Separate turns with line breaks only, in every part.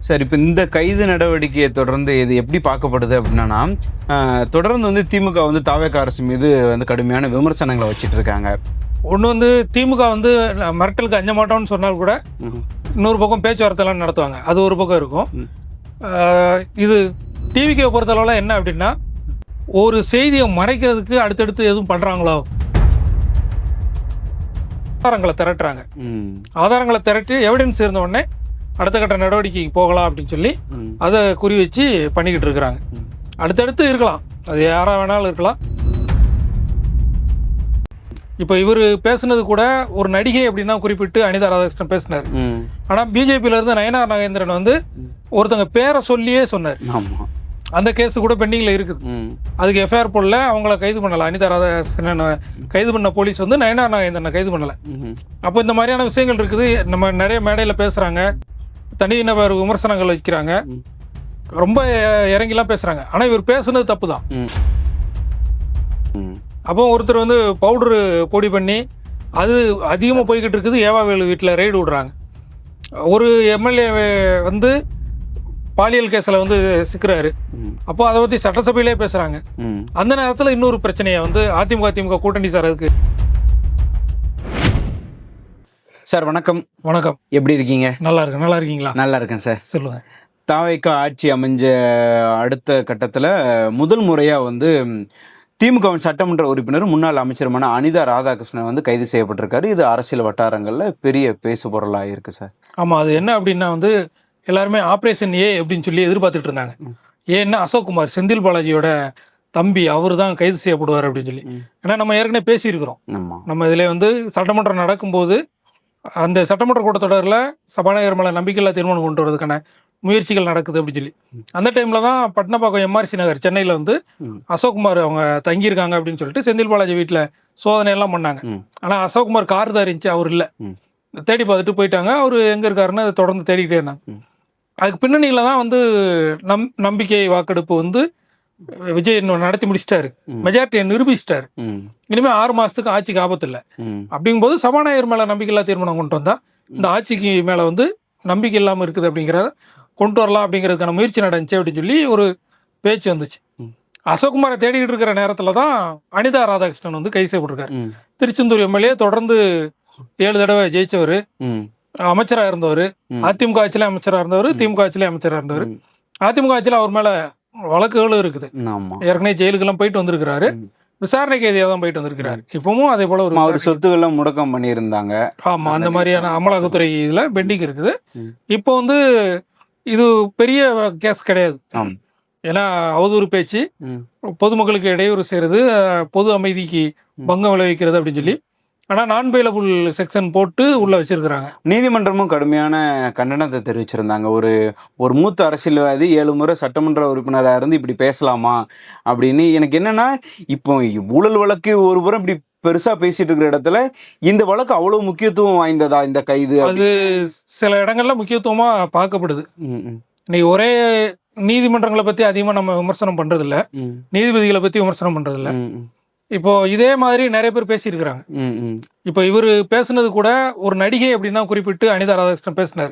Sir, இப்போ இந்த கைது நடவடிக்கையை தொடர்ந்து இது எப்படி பார்க்கப்படுது அப்படின்னா, தொடர்ந்து வந்து திமுக வந்து தாவேகா அரசு மீது வந்து கடுமையான விமர்சனங்களை வச்சுட்டு இருக்காங்க.
ஒன்று வந்து திமுக வந்து மிரட்டலுக்கு அஞ்ச மாட்டோம்னு சொன்னால் கூட இன்னொரு பக்கம் பேச்சுவார்த்தைலாம் நடத்துவாங்க. அது ஒரு பக்கம் இருக்கும். இது டிவிக்கை பொறுத்தளவில் என்ன அப்படின்னா, ஒரு செய்தியை மறைக்கிறதுக்கு அடுத்தடுத்து எதுவும் பண்ணுறாங்களோ ஆதாரங்களை திரட்டுறாங்க. ஆதாரங்களை திரட்டி எவிடன்ஸ் இருந்த உடனே அடுத்த கட்ட நடவடிக்கைக்கு போகலாம் அப்படின்னு சொல்லி அதை குறி வச்சு பண்ணிக்கிட்டு இருக்கிறாங்க. அடுத்தடுத்து இருக்கலாம், அது யாராக வேணாலும் இருக்கலாம். இப்போ இவர் பேசுனது கூட ஒரு நடிகை அப்படின்னா குறிப்பிட்டு அனிதா ராதாகிருஷ்ணன் பேசினார். ஆனால் பிஜேபியிலேருந்து நயனார் நாகேந்திரன் வந்து ஒருத்தங்க பேரை சொல்லியே சொன்னார். அந்த கேஸ் கூட பெண்டிங்கில் இருக்குது. அதுக்கு எஃப்ஐஆர் போடல, அவங்கள கைது பண்ணலை. அனிதா ராதாகிருஷ்ணன் கைது பண்ண போலீஸ் வந்து நயனார் நாகேந்திரனை கைது பண்ணலை. அப்போ இந்த மாதிரியான விஷயங்கள் இருக்குது. நம்ம நிறைய மேடையில் பேசுகிறாங்க, தனிநபர் விமர்சனங்கள் வைக்கிறாங்க, ரொம்ப இறங்கிலாம் பேசுகிறாங்க. ஆனால் இவர் பேசுனது தப்பு தான். அப்போ ஒருத்தர் வந்து பவுடரு பொடி பண்ணி அது அதிகமாக போய்கிட்டு இருக்குது. ஏவாவேலு வீட்டில் ரெய்டு விடுறாங்க. ஒரு எம்எல்ஏ வந்து பாலியல் கேஸில் வந்து சிக்கிறாரு. அப்போ அதை பற்றி சட்டசபையிலே பேசுகிறாங்க. அந்த நேரத்தில் இன்னொரு பிரச்சனையை வந்து அதிமுக கூட்டணி சார் அதுக்கு.
சார் வணக்கம்.
வணக்கம்,
எப்படி இருக்கீங்க?
நல்லா இருக்கேன். நல்லா இருக்கீங்களா?
நல்லா இருக்கேன் சார்.
சொல்லுங்கள்.
தாவேகா ஆட்சி அமைஞ்ச அடுத்த கட்டத்தில் முதல் முறையாக வந்து திமுகவின் சட்டமன்ற உறுப்பினர் முன்னாள் அமைச்சருமான அனிதா ராதாகிருஷ்ணன் வந்து கைது செய்யப்பட்டிருக்காரு. இது அரசியல் வட்டாரங்களில் பெரிய பேசு பொருளாக இருக்குது சார்.
ஆமாம், அது என்ன அப்படின்னா வந்து எல்லாருமே ஆப்ரேஷன் ஏ அப்படின்னு சொல்லி எதிர்பார்த்துட்டு இருந்தாங்க. ஏன்னா அசோக்குமார், செந்தில் பாலாஜியோட தம்பி, அவர் தான் கைது செய்யப்படுவார் அப்படின்னு சொல்லி. ஏன்னா நம்ம ஏற்கனவே பேசியிருக்கிறோம். நம்ம இதில் வந்து சட்டமன்றம் நடக்கும்போது அந்த சட்டமன்ற கூட்டத்தொடரில் சபாநாயகர் மேலே நம்பிக்கையில்லா தீர்மானம் கொண்டு வரதுக்கான முயற்சிகள் நடக்குது அப்படின்னு சொல்லி அந்த டைமில் தான் பட்னப்பாக்கம் எம்ஆர்சி நகர் சென்னையில் வந்து அசோக்குமார் அவங்க தங்கியிருக்காங்க அப்படின்னு சொல்லிட்டு செந்தில் பாலாஜி வீட்டில் சோதனை எல்லாம் பண்ணாங்க. ஆனால் அசோக்குமார் கார் தான் இருந்துச்சு, அவர் இல்லை. தேடி பார்த்துட்டு போயிட்டாங்க. அவர் எங்கே இருக்காருன்னு அதை தொடர்ந்து தேடிக்கிட்டே இருந்தாங்க. அதுக்கு பின்னணியில் தான் வந்து நம்பிக்கை வாக்கெடுப்பு வந்து விஜய் நடத்தி முடிச்சிட்டாரு, மெஜாரிட்டியை நிரூபிச்சிட்டாரு. இனிமேல் 6 மாதத்துக்கு ஆட்சிக்கு ஆபத்து இல்லை. அப்படிங்கும்போது சபாநாயகர் மேலே நம்பிக்கையில்லா தீர்மானம் கொண்டு வந்தால் இந்த ஆட்சிக்கு மேலே வந்து நம்பிக்கை இல்லாமல் இருக்குது அப்படிங்கிறத கொண்டு வரலாம் அப்படிங்கிறதுக்கான முயற்சி நடந்துச்சு அப்படின்னு சொல்லி ஒரு பேச்சு வந்துச்சு. அசோக்குமாரை தேடிக்கிட்டு இருக்கிற நேரத்தில் தான் அனிதா ராதாகிருஷ்ணன் வந்து கைது செய்யப்பட்டிருக்காரு. திருச்செந்தூர் எம்எல்ஏ, தொடர்ந்து 7 தடவை ஜெயிச்சவர், அமைச்சராக இருந்தவர், அதிமுக ஆட்சியிலே அமைச்சராக இருந்தவர், திமுக ஆட்சியிலே அமைச்சராக இருந்தவர். அதிமுக ஆட்சியில் அவர் மேலே வழக்குகளும் இருக்குது. ஏற்கனவே ஜெயிலுக்கெல்லாம் போயிட்டு வந்திருக்கிறாரு, விசாரணை கைதியாக தான் போயிட்டு வந்திருக்கிறாரு. இப்பவும் அதே போல
ஒரு சொத்துக்கள்லாம் முடக்கம் பண்ணியிருந்தாங்க.
ஆமாம், அந்த மாதிரியான அமலாக்கத்துறை இதில் பெண்டிங் இருக்குது. இப்போ வந்து இது பெரிய கேஸ் கிடையாது. ஏன்னா அவதூறு பேச்சு, பொதுமக்களுக்கு இடையூறு செய்கிறது, பொது அமைதிக்கு பங்கம் விளைவிக்கிறது அப்படின்னு சொல்லி ஆனால் நான் பெயிலபிள் செக்ஷன் போட்டு உள்ளே வச்சிருக்கிறாங்க.
நீதிமன்றமும் கடுமையான கண்டனத்தை தெரிவிச்சிருந்தாங்க. ஒரு மூத்த அரசியல்வாதி 7 முறை சட்டமன்ற உறுப்பினராக இருந்து இப்படி பேசலாமா அப்படின்னு. எனக்கு என்னன்னா, இப்போ ஊழல் வழக்கு ஒரு புறம் இப்படி பெருசாக பேசிட்டு இருக்கிற இடத்துல இந்த வழக்கு அவ்வளோ முக்கியத்துவம் வாய்ந்ததா? இந்த கைது
அது சில இடங்கள்ல முக்கியத்துவமாக பார்க்கப்படுது. இன்னைக்கு ஒரே நீதிமன்றங்களை பற்றி அதிகமாக நம்ம விமர்சனம் பண்ணுறதில்ல, நீதிபதிகளை பற்றி விமர்சனம் பண்ணுறதில்ல. இப்போ இதே மாதிரி நிறைய பேர் பேசியிருக்கிறாங்க. இப்போ இவர் பேசுனது கூட ஒரு நடிகை அப்படின்னா குறிப்பிட்டு அனிதா ராதாகிருஷ்ணன் பேசினார்.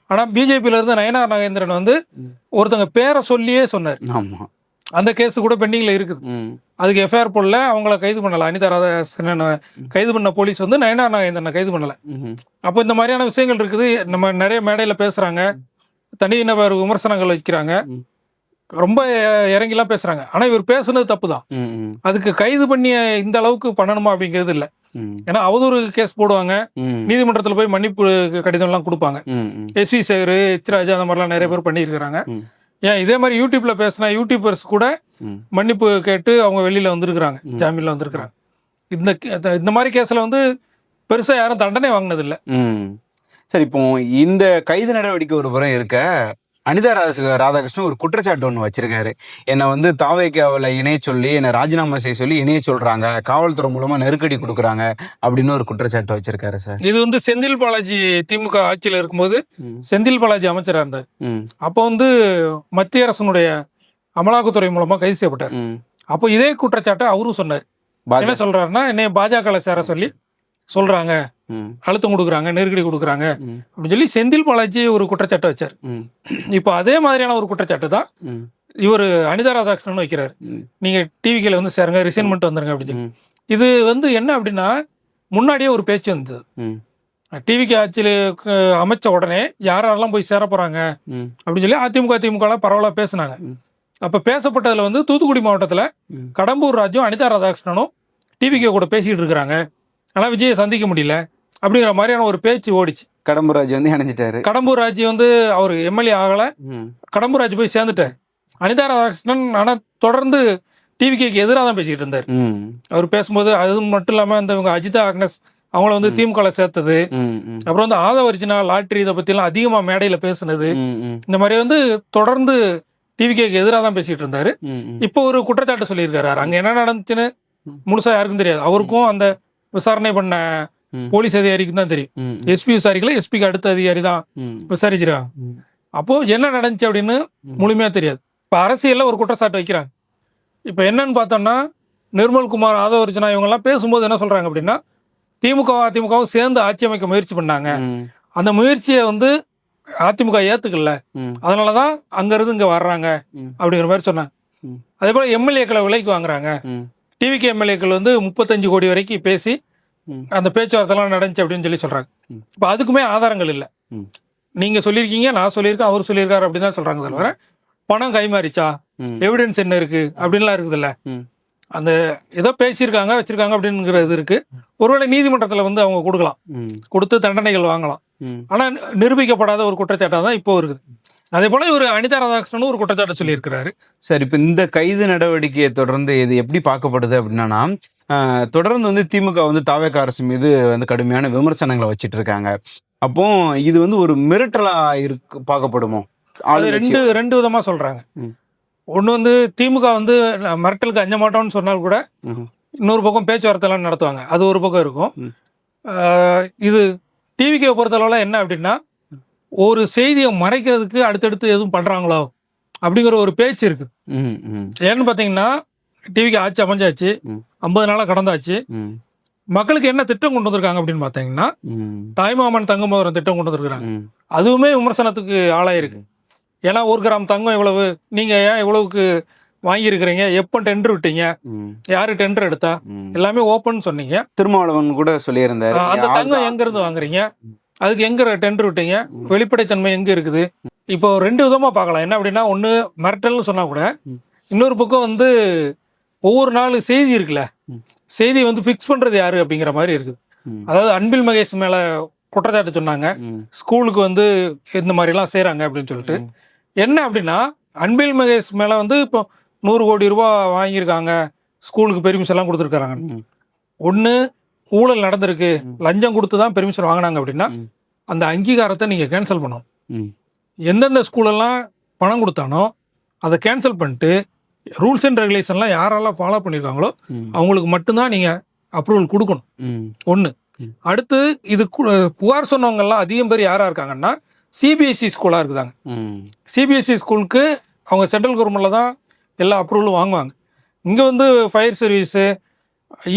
ஆனால் பிஜேபியிலேருந்து நயனார் நாகேந்திரன் வந்து ஒருத்தங்க பேரை சொல்லியே சொன்னார். அந்த கேஸ் கூட பெண்டிங்கில் இருக்குது. அதுக்கு எஃப்ஐஆர் போடல, அவங்கள கைது பண்ணலை. அனிதா ராதாகிருஷ்ணன் கைது பண்ண போலீஸ் வந்து நயனார் நாகேந்திரனை கைது பண்ணலை. அப்போ இந்த மாதிரியான விஷயங்கள் இருக்குது. நம்ம நிறைய மேடையில் பேசுகிறாங்க, தனிநபர் விமர்சனங்கள் வைக்கிறாங்க, ரொம்ப இறங்கிலாம் பேசுறாங்க. ஆனா இவர் பேசுனது தப்பு தான். அதுக்கு கைது பண்ணி இந்த அளவுக்கு பண்ணணுமா அப்படிங்கிறது இல்லை. ஏன்னா அவதூறு கேஸ் போடுவாங்க, நீதிமன்றத்தில் போய் மன்னிப்பு கடிதம் எல்லாம் கொடுப்பாங்க. எஸ்வி சேகர், எச்ராஜா, அந்த மாதிரிலாம் நிறைய பேர் பண்ணியிருக்கிறாங்க. ஏன் இதே மாதிரி யூடியூப்ல பேசினா யூடியூபர்ஸ் கூட மன்னிப்பு கேட்டு அவங்க வெளியில வந்திருக்கிறாங்க, ஜாமீன்ல வந்திருக்கிறாங்க. இந்த மாதிரி கேஸ்ல வந்து பெருசா யாரும் தண்டனை வாங்கினதில்லை.
சரி, இப்போ இந்த கைது நடவடிக்கை ஒரு புறம் இருக்க, அனிதா ராதாகிருஷ்ணன் ஒரு குற்றச்சாட்டு ஒன்று வச்சிருக்காரு. என்னை வந்து தாவேகாவில் இணைய சொல்லி, என்னை ராஜினாமா செய்ய சொல்லி இணைய சொல்றாங்க, காவல்துறை மூலமா நெருக்கடி கொடுக்குறாங்க அப்படின்னு ஒரு குற்றச்சாட்டு வச்சிருக்காரு சார்.
இது வந்து செந்தில் பாலாஜி திமுக ஆட்சியில் இருக்கும்போது செந்தில் பாலாஜி அமைச்சராக இருந்தார். அப்போ வந்து மத்திய அரசனுடைய அமலாக்கத்துறை மூலமா கைது செய்யப்பட்டார். அப்போ இதே குற்றச்சாட்டை அவரும் சொன்னார். என்ன சொல்றாருன்னா, என்னை பாஜக சேர சொல்லி சொல்றாங்க, அழுத்தம் கொடுக்குறாங்க, நெருக்கடி கொடுக்குறாங்க அப்படின்னு சொல்லி செந்தில் பாலாஜி ஒரு குற்றச்சாட்டை வச்சார். இப்போ அதே மாதிரியான ஒரு குற்றச்சாட்டு தான் இவர் அனிதா ராதாகிருஷ்ணன் வைக்கிறாரு. நீங்க டிவிக்கில வந்து சேருங்க, ரிசைன்மெண்ட் வந்துருங்க அப்படின்னு சொல்லி. இது வந்து என்ன அப்படின்னா, முன்னாடியே ஒரு பேச்சு வந்தது. டிவிக்கு ஆட்சியில் அமைச்ச உடனே யாரெல்லாம் போய் சேர போறாங்க அப்படின்னு சொல்லி அதிமுக திமுக பரவலாக பேசினாங்க. அப்ப பேசப்பட்டதுல வந்து தூத்துக்குடி மாவட்டத்துல கடம்பூர் ராஜும் அனிதா ராதாகிருஷ்ணனும் டிவிகே கூட பேசிட்டு இருக்கிறாங்க, ஆனா விஜயை சந்திக்க முடியல அப்படிங்கிற மாதிரியான ஒரு பேச்சு ஓடிச்சு.
கடம்பூர் ராஜு வந்து இணைஞ்சிட்டாரு. கடம்பூர்
ராஜு வந்து அவர் எம்எல்ஏ ஆகல, கடம்பூர் ராஜு போய் சேர்ந்துட்டார். அனிதா ராதாகிருஷ்ணன் ஆனா தொடர்ந்து டிவிகேக்கு எதிராக தான் பேசிக்கிட்டு இருந்தார். அவர் பேசும்போது அது மட்டும் இல்லாம இந்த அஜிதா ஆக்னஸ் அவங்கள வந்து திமுக சேர்த்தது, அப்புறம் வந்து ஆதவர்ஜினா லாட்ரி இதை பத்தி எல்லாம் அதிகமா மேடையில பேசுனது, இந்த மாதிரி வந்து தொடர்ந்து டிவிகேக்கு எதிராக தான் பேசிட்டு இருந்தாரு. இப்போ ஒரு குற்றச்சாட்டு சொல்லியிருக்காரு. அங்க என்ன நடந்துச்சுன்னு முழுசா யாருக்கும் தெரியாது. அவருக்கும் அந்த விசாரணை பண்ண போலீஸ் அதிகாரிக்கு தான் தெரியும். எஸ்பி விசாரிக்கல, எஸ்பிக்கு அடுத்த அதிகாரி தான் விசாரிச்சிருக்காங்க. அப்போ என்ன நடந்துச்சு அப்படின்னு முழுமையா தெரியாது. இப்ப அரசியல்ல ஒரு குற்றச்சாட்டு வைக்கிறாங்க. இப்ப என்னன்னு பார்த்தோம்னா, நிர்மல்குமார், ஆதவர்ஜனா இவங்க எல்லாம் பேசும்போது என்ன சொல்றாங்க அப்படின்னா, அதிமுகவும் சேர்ந்து ஆட்சி அமைக்க முயற்சி பண்ணாங்க, அந்த முயற்சியை வந்து அதிமுக ஏத்துக்கல, அதனாலதான் அங்க இருந்து இங்க வர்றாங்க அப்படிங்கிற மாதிரி சொன்னாங்க. அதே போல எம்எல்ஏக்களை விலைக்கு வாங்குறாங்க. டிவிகே எம்எல்ஏக்கள் வந்து 35 கோடி வரைக்கும் பேசி அந்த பேச்சுவார்த்தை எல்லாம் நடந்துச்சு அப்படின்னு சொல்லி சொல்றாங்க. இப்ப அதுக்குமே ஆதாரங்கள் இல்லை. நீங்க சொல்லியிருக்கீங்க, நான் சொல்லியிருக்கேன், அவர் சொல்லியிருக்காரு அப்படின்னு தான் சொல்றாங்க. தவிர பணம் கைமாறிச்சா, எவிடன்ஸ் என்ன இருக்கு அப்படின்லாம் இருக்குது இல்ல. அந்த ஏதோ பேசியிருக்காங்க வச்சிருக்காங்க அப்படிங்கிறது இருக்கு. ஒருவேளை நீதிமன்றத்துல வந்து அவங்க கொடுக்கலாம், கொடுத்து தண்டனைகள் வாங்கலாம். ஆனா நிரூபிக்கப்படாத ஒரு குற்றச்சாட்டா தான் இப்போ இருக்குது. அதே போல ஒரு அனிதா ராதாகிருஷ்ணன் ஒரு குற்றச்சாட்டு சொல்லி இருக்கிறாரு.
சரி, இப்ப இந்த கைது நடவடிக்கையை தொடர்ந்து இது எப்படி பார்க்கப்படுது அப்படின்னா, தொடர்ந்து வந்து திமுக வந்து தாவேகா அரசு மீது வந்து கடுமையான விமர்சனங்களை வச்சிட்டு இருக்காங்க. அப்போ இது வந்து ஒரு மிரட்டலா இருக்கு பார்க்கப்படுமோ?
அது ரெண்டு விதமா சொல்றாங்க. ஒண்ணு வந்து திமுக வந்து மிரட்டலுக்கு அஞ்ச மாட்டோம்னு சொன்னால் கூட இன்னொரு பக்கம் பேச்சுவார்த்தை எல்லாம் நடத்துவாங்க, அது ஒரு பக்கம் இருக்கும். இது டிவிகே பொறுத்தளவுல என்ன அப்படின்னா, ஒரு செய்தியை மறைக்கிறதுக்கு அடுத்தடுத்து எதுவும் பண்றாங்களோ அப்படிங்கிற ஒரு பேச்சு இருக்கு. ஏன்னு பாத்தீங்கன்னா, டிவிக்கு ஆட்சி அமைஞ்சாச்சு, 50 நாளா கடந்தாச்சு. மக்களுக்கு என்ன திட்டம் கொண்டு வந்திருக்காங்க அப்படின்னு பாத்தீங்கன்னா, தாய்மாமன் தங்க மோதிரம் திட்டம் கொண்டு வந்திருக்காங்க. அதுவுமே விமர்சனத்துக்கு ஆளாயிருக்கு. ஏன்னா 1 கிராம் தங்கம் எவ்வளவு, நீங்க ஏன் இவ்வளவுக்கு வாங்கியிருக்கிறீங்க, எப்போ டெண்டர் விட்டீங்க, யாரு டெண்டர் எடுத்தா, எல்லாமே ஓப்பன் சொன்னீங்க.
திருமாவளவன் கூட சொல்லியிருந்தாரு,
அந்த தங்கம் எங்க இருந்து வாங்குறீங்க, அதுக்கு எங்க டெண்டர் விட்டீங்க, வெளிப்படைத்தன்மை எங்க இருக்குது. இப்போ 2 விதமா பார்க்கலாம். என்ன அப்படின்னா, ஒண்ணு மிரட்டல்னு சொன்னா கூட, இன்னொரு பக்கம் வந்து ஒவ்வொரு நாள் செய்தி இருக்குல்ல, செய்தி வந்து ஃபிக்ஸ் பண்றது யாரு அப்படிங்கிற மாதிரி இருக்குது. அதாவது அன்பில் மகேஷ் மேல குற்றச்சாட்டு சொன்னாங்க, ஸ்கூலுக்கு வந்து இந்த மாதிரி எல்லாம் செய்யறாங்க அப்படின்னு சொல்லிட்டு. என்ன அப்படின்னா, அன்பில் மகேஷ் மேல வந்து இப்போ 100 கோடி ரூபாய் வாங்கியிருக்காங்க, ஸ்கூலுக்கு பெர்மிஷன் எல்லாம் கொடுத்துருக்காங்க. ஒண்ணு ஊழல் நடந்திருக்கு, லஞ்சம் கொடுத்து தான் பெர்மிஷன் வாங்கினாங்க அப்படின்னா அந்த அங்கீகாரத்தை நீங்க கேன்சல் பண்ணணும். எந்தெந்த ஸ்கூலெல்லாம் பணம் கொடுத்தானோ அதை கேன்சல் பண்ணிட்டு ரூல்ஸ் அண்ட் ரெகுலேஷன்லாம் யாரெல்லாம் ஃபாலோ பண்ணியிருக்காங்களோ அவங்களுக்கு மட்டும்தான் நீங்க அப்ரூவல் கொடுக்கணும். ஒன்று. அடுத்து இது புகார் சொன்னவங்க எல்லாம் அதிகம் பேர் யாரா இருக்காங்கன்னா சிபிஎஸ்சி ஸ்கூலா இருக்குதாங்க. சிபிஎஸ்சி ஸ்கூலுக்கு அவங்க சென்ட்ரல் கவர்மெண்ட்ல தான் எல்லா அப்ரூவலும் வாங்குவாங்க. இங்க வந்து ஃபயர் சர்வீஸு,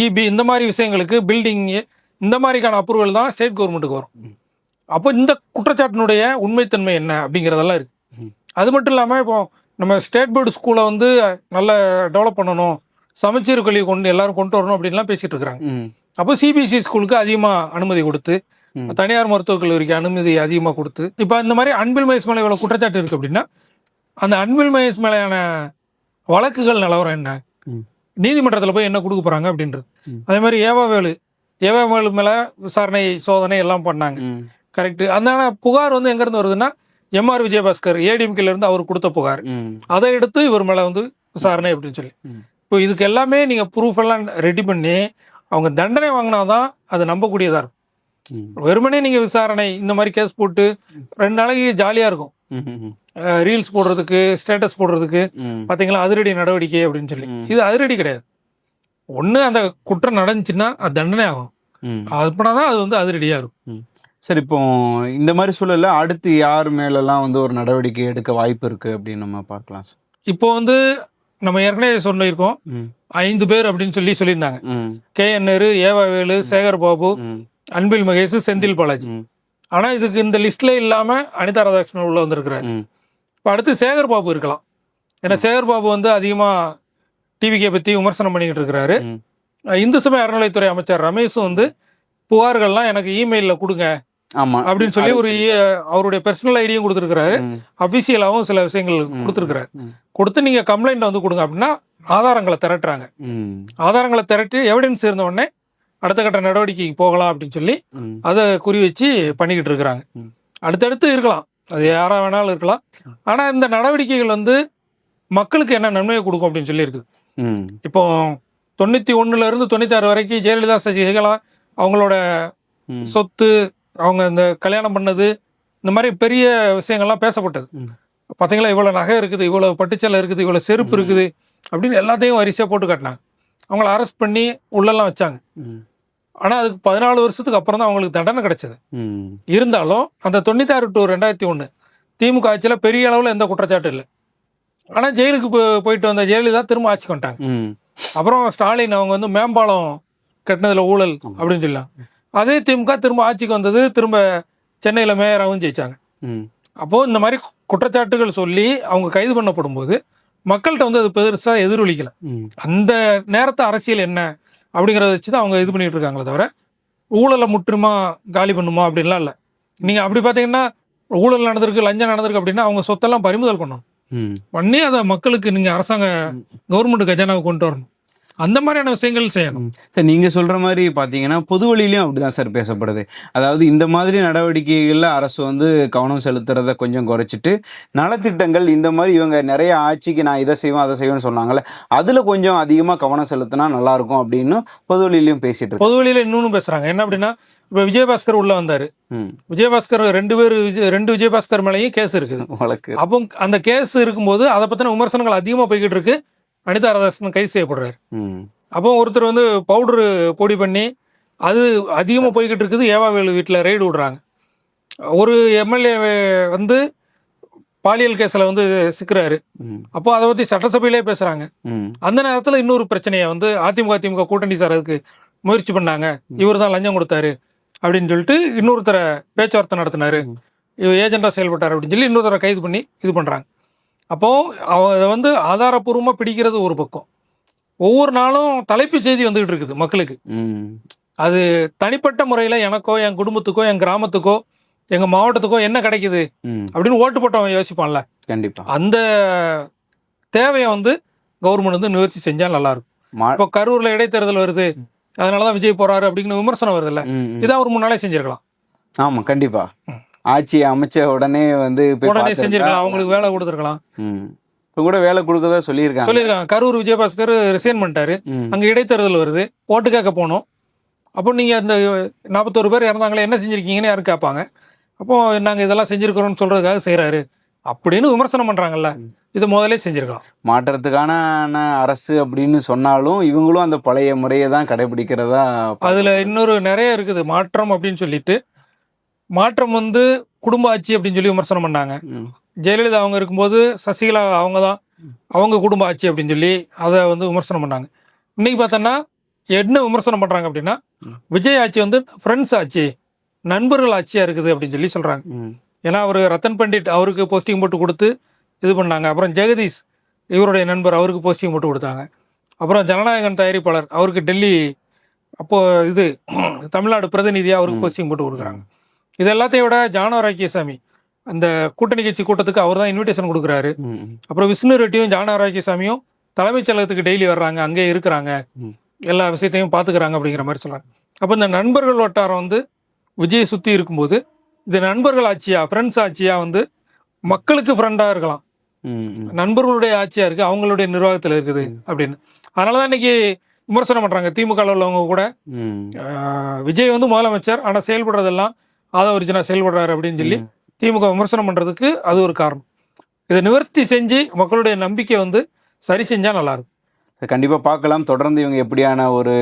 இபி இந்த மாதிரி விஷயங்களுக்கு, பில்டிங்கு, இந்த மாதிரிக்கான அப்ரூவல் தான் ஸ்டேட் கவர்மெண்ட்டுக்கு வரும். அப்போ இந்த குற்றச்சாட்டினுடைய உண்மைத்தன்மை என்ன அப்படிங்கிறதெல்லாம் இருக்கு. அது மட்டும் இல்லாமல் இப்போ நம்ம ஸ்டேட் போர்டு ஸ்கூலை வந்து நல்லா டெவலப் பண்ணணும், சமச்சீர் கல்வி எல்லாரும் கொண்டு வரணும் அப்படின்லாம் பேசிட்டு இருக்கிறாங்க. அப்போ சிபிஎஸ்சி ஸ்கூலுக்கு அதிகமாக அனுமதி கொடுத்து, தனியார் மருத்துவக் கல்லூரிக்கு அனுமதி அதிகமாக கொடுத்து, இப்போ இந்த மாதிரி அன்பில் மகேஷ் மேலே இவ்வளோ குற்றச்சாட்டு இருக்குது அப்படின்னா அந்த அன்பில் மகேஷ் மேலேயான வழக்குகள் நிலவரம் என்ன, நீதிமன்றத்தில் போய் என்ன கொடுக்க போகிறாங்க அப்படின்றது. அதே மாதிரி ஏவாவேலு மேலே விசாரணை சோதனை எல்லாம் பண்ணாங்க, கரெக்டு. அதனால புகார் வந்து எங்கேருந்து வருதுன்னா எம்ஆர் விஜயபாஸ்கர் ஏடிஎம்கேல இருந்து அவர் கொடுத்த புகார், அதை எடுத்து இவர் மேலே வந்து விசாரணை அப்படின்னு சொல்லி. இப்போ இதுக்கு எல்லாமே நீங்கள் ப்ரூஃப் எல்லாம் ரெடி பண்ணி அவங்க தண்டனை வாங்கினாதான் அது நம்பக்கூடியதாக இருக்கும். வெறுமனே நீங்கள் விசாரணை இந்த மாதிரி கேஸ் போட்டு 2 நாளைக்கு ஜாலியாக இருக்கும், ரீல்ஸ் போடுறதுக்கு, ஸ்டேட்டஸ் போடுறதுக்கு, பார்த்தீங்களா அதிரடி நடவடிக்கை அப்படின்னு சொல்லி. இது அதிரடி கிடையாது. ஒன்று அந்த குற்றம் நடந்துச்சுன்னா அது தண்டனை ஆகும், அப்படின்னா அது வந்து அதிரடியாக இருக்கும்.
சரி, இப்போ இந்த மாதிரி சூழல்ல அடுத்து யார் மேலெல்லாம் வந்து ஒரு நடவடிக்கை எடுக்க வாய்ப்பு இருக்கு அப்படின்னு நம்ம பார்க்கலாம்.
இப்போ வந்து நம்ம ஏற்கனவே சொல்லியிருக்கோம்,
ம்
5 பேர் அப்படின்னு சொல்லியிருந்தாங்க.
ம்
KN நேரு, ஏவா வேலு, சேகர் பாபு,
ம்
அன்பில் மகேஷ், செந்தில் பாலாஜி.
ம்
ஆனா இதுக்கு இந்த லிஸ்ட்ல இல்லாம அனிதா ராதாகிருஷ்ணன் உள்ள வந்திருக்கிறாரு.
ம்
இப்போ அடுத்து சேகர் பாபு இருக்கலாம். ஏன்னா சேகர் பாபு வந்து அதிகமா டிவிகே பத்தி விமர்சனம் பண்ணிக்கிட்டு இருக்கிறாரு.
ம்
இந்து சமய அறநிலையத்துறை அமைச்சர் ரமேஷும் வந்து புகார்கள்லாம் எனக்கு இமெயில்ல கொடுங்க
ஆமா
அப்படின்னு சொல்லி ஒரு அவருடைய பர்சனல் ஐடியும் கொடுத்துருக்கிறாரு.
ம்
அபிஷியலாகவும் சில விஷயங்கள் கொடுத்துருக்கிறாரு.
ம்
கொடுத்து நீங்க கம்ப்ளைண்ட் வந்து கொடுங்க அப்படின்னா ஆதாரங்களை திரட்டுறாங்க.
ம்
ஆதாரங்களை திரட்டி எவிடன்ஸ் இருந்த உடனே அடுத்த கட்ட நடவடிக்கைக்கு போகலாம் அப்படின்னு சொல்லி
ம்
அதை குறி வச்சு பண்ணிக்கிட்டு இருக்கிறாங்க.
ம்.
அடுத்தடுத்து இருக்கலாம், அது யாரா வேணாலும் இருக்கலாம். ஆனா இந்த நடவடிக்கைகள் வந்து மக்களுக்கு என்ன நன்மையை கொடுக்கும் அப்படின்னு சொல்லி இருக்குது.
ம்
இப்போ 91 இருந்து 96 வரைக்கும் ஜெயலலிதா சசிகலா அவங்களோட
ம்
சொத்து, அவங்க இந்த கல்யாணம் பண்ணது, இந்த மாதிரி பெரிய விஷயங்கள்லாம் பேசப்பட்டது.
ம்.
பார்த்தீங்களா, இவ்வளோ நகை இருக்குது, இவ்வளோ பட்டுச்சேலை இருக்குது, இவ்வளோ செருப்பு இருக்குது அப்படின்னு எல்லாத்தையும் வரிசையாக போட்டு காட்டினாங்க. அவங்கள அரெஸ்ட் பண்ணி உள்ளெல்லாம் வச்சாங்க.
ம்
ஆனால் அதுக்கு 14 வருஷத்துக்கு அப்புறம் தான் அவங்களுக்கு தண்டனை கிடைச்சது.
ம்
இருந்தாலும் அந்த 96 to 2001 திமுக ஆட்சியில் பெரிய அளவில் எந்த குற்றச்சாட்டும் இல்லை. ஆனால் ஜெயிலுக்கு போயிட்டு வந்த ஜெயலலிதா திரும்ப ஆட்சிக்கு வந்துட்டாங்க.
ம்
அப்புறம் ஸ்டாலின் அவங்க வந்து மேம்பாலம் கட்டினதுல ஊழல் அப்படின்னு சொல்லலாம். அதே திமுக திரும்ப ஆட்சிக்கு வந்தது, திரும்ப சென்னையில் மேயராகவும் ஜெயிச்சாங்க.
ம்
அப்போது இந்த மாதிரி குற்றச்சாட்டுகள் சொல்லி அவங்க கைது பண்ணப்படும் போது மக்கள்கிட்ட வந்து அது பெருசாக எதிரொலிக்கலை.
ம்
அந்த நேரத்து அரசியல் என்ன அப்படிங்கிறத வச்சு தான் அவங்க இது பண்ணிட்டு இருக்காங்களே தவிர ஊழலை முற்றுமா காலி பண்ணுமா அப்படின்லாம் இல்லை. நீங்கள் அப்படி பார்த்தீங்கன்னா ஊழல் நடந்திருக்கு, லஞ்சம் நடந்திருக்கு அப்படின்னா அவங்க சொத்தெல்லாம் பறிமுதல் பண்ணணும்.
ம்
பண்ணி அதை மக்களுக்கு நீங்கள் அரசாங்க கவர்மெண்ட் கஜானாவை கொண்டு வரணும். அந்த மாதிரியான விஷயங்கள் செய்யணும்.
சார் நீங்கள் சொல்கிற மாதிரி பார்த்தீங்கன்னா பொது வழியிலையும் அப்படி தான் சார் பேசப்படுது. அதாவது இந்த மாதிரி நடவடிக்கைகளில் அரசு வந்து கவனம் செலுத்துறத கொஞ்சம் குறைச்சிட்டு நலத்திட்டங்கள் இந்த மாதிரி இவங்க நிறைய ஆட்சிக்கு நான் இதை செய்வேன் அதை செய்வேன்னு சொன்னாங்கல்ல, அதில் கொஞ்சம் அதிகமாக கவனம் செலுத்தினா நல்லாயிருக்கும் அப்படின்னு பொது வழியிலையும் பேசிட்டு இருக்கோம்.
பொது வழியில் இன்னொன்று பேசுகிறாங்க. என்ன அப்படின்னா, இப்போ விஜயபாஸ்கர் உள்ளே வந்தார்.
ம்
விஜயபாஸ்கர் 2 விஜயபாஸ்கர் மேலேயும் கேஸ் இருக்குது.
வழக்கு
அப்போ அந்த கேஸ் இருக்கும்போது அதை பற்றின விமர்சனங்கள் அதிகமாக போய்கிட்டு இருக்கு. அனிதா ராதாகிருஷ்ணன் கைது செய்யப்படுறாரு.
ம்
அப்போ ஒருத்தர் வந்து பவுடரு பொடி பண்ணி அது அதிகமாக போய்கிட்டு இருக்குது. ஏவா வேலு வீட்டில் ரெய்டு விடுறாங்க. ஒரு எம்எல்ஏ வந்து பாலியல் கேஸில் வந்து சிக்கிறாரு.
ம்
அப்போ அதை பற்றி சட்டசபையிலே பேசுகிறாங்க.
ம்
அந்த நேரத்தில் இன்னொரு பிரச்சனையை வந்து அதிமுக கூட்டணி சார் அதுக்கு முயற்சி பண்ணாங்க. இவர் தான் லஞ்சம் கொடுத்தாரு அப்படின்னு சொல்லிட்டு இன்னொருத்தரை பேச்சுவார்த்தை நடத்தினாரு, இவர் ஏஜெண்டாக செயல்பட்டார் அப்படின்னு சொல்லி இன்னொருத்தரை கைது பண்ணி இது பண்ணுறாங்க. அப்போது அதை வந்து ஆதாரப்பூர்வமாக பிடிக்கிறது ஒரு பக்கம். ஒவ்வொரு நாளும் தலைப்பு செய்தி வந்துகிட்டு இருக்குது மக்களுக்கு.
ம்
அது தனிப்பட்ட முறையில் எனக்கோ, என் குடும்பத்துக்கோ, என் கிராமத்துக்கோ, எங்கள் மாவட்டத்துக்கோ என்ன கிடைக்குது
ம்
அப்படின்னு ஓட்டு போட்டவன் யோசிப்பான்ல,
கண்டிப்பாக
அந்த தேவையை வந்து கவர்மெண்ட் வந்து நிவர்த்தி செஞ்சால் நல்லாயிருக்கும். இப்போ கரூரில் இடைத்தேர்தல் வருது, அதனால தான் விஜய் போகிறாரு அப்படிங்கிற விமர்சனம் வருதுல்ல, இதான் ஒரு 3 நாளே செஞ்சிருக்கலாம்.
ஆமாம் கண்டிப்பாக ஆட்சி அமைச்ச உடனே வந்து
உடனே செஞ்சிருக்கலாம், அவங்களுக்கு வேலை கொடுத்துருக்கலாம்.
இப்போ கூட வேலை கொடுக்கறதா சொல்லியிருக்காங்க.
கரூர் விஜயபாஸ்கர் ரிசைன் பண்ணிட்டாரு. அங்கே இடைத்தேர்தல் வருது, ஓட்டு கேட்க போனோம். அப்போ நீங்கள் அந்த 41 பேர் இறந்தாங்களே என்ன செஞ்சுருக்கீங்கன்னு யாரும் கேட்பாங்க. அப்போது நாங்கள் இதெல்லாம் செஞ்சுருக்கிறோன்னு சொல்கிறதுக்காக செய்கிறாரு அப்படின்னு விமர்சனம் பண்ணுறாங்கல்ல, இது முதலே செஞ்சுருக்கலாம்.
மாற்றத்துக்கான அரசு அப்படின்னு சொன்னாலும் இவங்களும் அந்த பழைய முறையை தான் கடைபிடிக்கிறதா.
அதில் இன்னொரு நிறைய இருக்குது மாற்றம் அப்படின்னு சொல்லிட்டு. மாற்றம் வந்து குடும்ப ஆட்சி அப்படின்னு சொல்லி விமர்சனம் பண்ணாங்க. ஜெயலலிதா அவங்க இருக்கும்போது சசிகலா அவங்க தான் அவங்க குடும்ப ஆட்சி அப்படின்னு சொல்லி அதை வந்து விமர்சனம் பண்ணாங்க. இன்னைக்கு பார்த்தோன்னா என்ன விமர்சனம் பண்ணுறாங்க அப்படின்னா, விஜய் ஆட்சி வந்து ஃப்ரெண்ட்ஸ் ஆட்சி, நண்பர்கள் ஆட்சியாக இருக்குது அப்படின்னு சொல்லி சொல்கிறாங்க. ஏன்னா அவர் ரத்தன் பண்டிட் அவருக்கு போஸ்டிங் போட்டு கொடுத்து இது பண்ணாங்க. அப்புறம் ஜெகதீஷ் இவருடைய நண்பர், அவருக்கு போஸ்டிங் போட்டு கொடுத்தாங்க. அப்புறம் ஜனநாயகன் தயாரிப்பாளர் அவருக்கு டெல்லி அப்போது இது தமிழ்நாடு பிரதிநிதியாக அவருக்கு போஸ்டிங் போட்டு கொடுக்குறாங்க. இது எல்லாத்தையும் விட ஜானஆரோக்கியசாமி அந்த கூட்டணி கட்சி கூட்டத்துக்கு அவர் தான் இன்விடேஷன் கொடுக்குறாரு. அப்புறம் விஷ்ணு ரெட்டியும் ஜானஆரோக்கியசாமியும் தலைமைச் செயலகத்துக்கு டெய்லி வர்றாங்க, அங்கே இருக்கிறாங்க, எல்லா விஷயத்தையும் பார்த்துக்கிறாங்க அப்படிங்கிற மாதிரி சொல்கிறாங்க. அப்போ இந்த நண்பர்கள் வட்டாரம் வந்து விஜயை சுற்றி இருக்கும்போது இது நண்பர்கள் ஆட்சியா, ஃப்ரெண்ட்ஸ் ஆட்சியா, வந்து மக்களுக்கு ஃப்ரெண்டாக இருக்கலாம், நண்பர்களுடைய ஆட்சியாக இருக்குது, அவங்களுடைய நிர்வாகத்தில் இருக்குது அப்படின்னு. அதனால தான் இன்னைக்கு விமர்சனம் பண்ணுறாங்க திமுக உள்ளவங்க கூட. விஜய் வந்து முதலமைச்சர், ஆனால் செயல்படுறதெல்லாம் ஆதவரிஜனா செயல்படுறாரு அப்படின்னு சொல்லி திமுக விமர்சனம் பண்ணுறதுக்கு அது ஒரு காரணம். இதை நிவர்த்தி செஞ்சு மக்களுடைய நம்பிக்கை வந்து சரி செஞ்சால் நல்லாயிருக்கும்.
கண்டிப்பாக பார்க்கலாம். தொடர்ந்து இவங்க எப்படியான ஒரு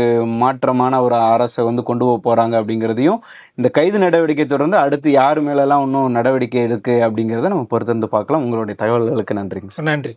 மாற்றமான ஒரு அரசை வந்து கொண்டு போக போகிறாங்க அப்படிங்கிறதையும், இந்த கைது நடவடிக்கை தொடர்ந்து அடுத்து யார் மேலெல்லாம் இன்னும் நடவடிக்கை இருக்குது அப்படிங்கிறத நம்ம பொறுத்திருந்து பார்க்கலாம். உங்களுடைய தகவல்களுக்கு நன்றிங்க.
நன்றி.